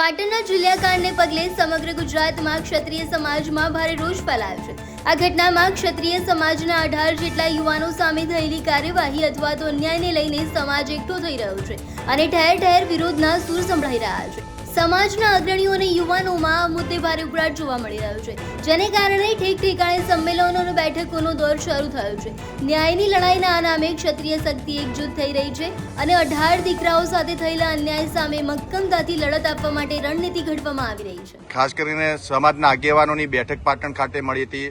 પાટણના જુલિયાકાંડને પગલે સમગ્ર ગુજરાતમાં ક્ષત્રિય સમાજમાં ભારે રોષ ફેલાયો છે। આ ઘટનામાં ક્ષત્રિય સમાજના 18 જેટલા યુવાનો સામે થયેલી કાર્યવાહી અથવા તો અન્યાયને લઈને સમાજ એકઠો થઈ રહ્યો છે અને ઠેર ઠેર વિરોધના સૂર સંભળાઈ રહ્યા છે। સમાજના અગ્રણીઓ અને યુવાનોમાં આ મુદ્દે ભારે ઉકળાટ જોવા મળી રહ્યો છે, જેને કારણે ઠેક ઠેકાણે સંમેલનો અને બેઠકોનો દોર શરૂ થયો છે। ન્યાયની લડાઈના આ નામે ક્ષત્રિય શક્તિ એકજૂથ થઈ રહી છે અને 18 દીકરાઓ સાથે થયેલા અન્યાય સામે મક્કમતાથી લડત આપવા માટે રણનીતિ ઘડવામાં આવી રહી છે। ખાસ કરીને સમાજના આગેવાનોની બેઠક પાટણ ખાતે મળી હતી।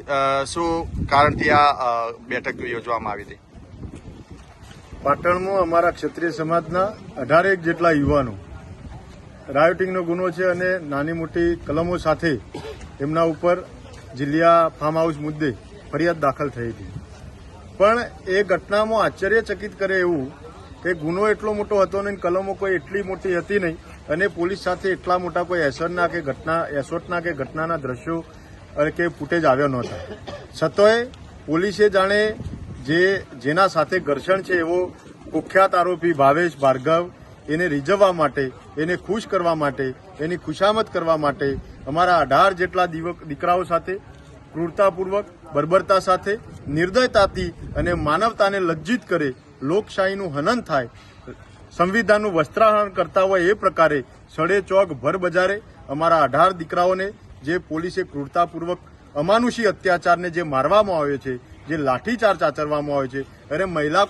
શું કારણથી આ બેઠક યોજવામાં આવી હતી? પાટણમાં અમારા ક્ષત્રિય સમાજના 18 જેટલા યુવાનો રાયોટિંગનો ગુનો છે અને નાની મોટી કલમો સાથે એમના ઉપર જિલ્લા ફાર્મ હાઉસ મુદ્દે ફરિયાદ દાખલ થઈ હતી। પણ એ ઘટનામાં આશ્ચર્યચકિત કરે એવું કે ગુનો એટલો મોટો હતો નહીં, કલમો કોઈ એટલી મોટી હતી નહીં અને પોલીસ સાથે એટલા મોટા કોઈ એસોટના કે ઘટનાના દ્રશ્યો કે ફૂટેજ આવ્યા નહોતા। છતાંય પોલીસે જાણે જેના સાથે ઘર્ષણ છે એવો કુખ્યાત આરોપી ભાવેશ ભાર્ગવ એને રીઝવવા માટે, એને ખુશ કરવા માટે, એની ખુશામત કરવા માટે અમારા 18 જેટલા દીકરાઓ સાથે ક્રૂરતાપૂર્વક, બર્બરતા સાથે, નિર્દયતાથી અને માનવતાને લજ્જિત કરે, લોકશાહીનું હનન થાય, સંવિધાનનું વસ્ત્રાહરણ કરતા હોય એ પ્રકારે સડે ચોક ભર બજારે અમારા 18 દીકરાઓને જે પોલીસે ક્રૂરતાપૂર્વક અમાનુષી અત્યાચારને જે મારવામાં આવ્યો છે, જે લાઠીચાર્જ આચરવામાં આવ્યો છે, અને મહિલા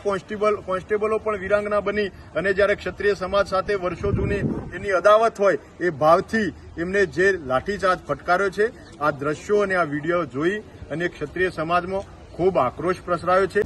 કોન્સ્ટેબલો પણ વિરાંગના બની અને જ્યારે ક્ષત્રિય સમાજ સાથે વર્ષો જૂની એની અદાવત હોય એ ભાવથી એમને જે લાઠીચાર્જ ફટકાર્યો છે, આ દ્રશ્યો અને આ વિડીયો જોઈ અને ક્ષત્રિય સમાજમાં ખૂબ આક્રોશ પ્રસરાયો છે।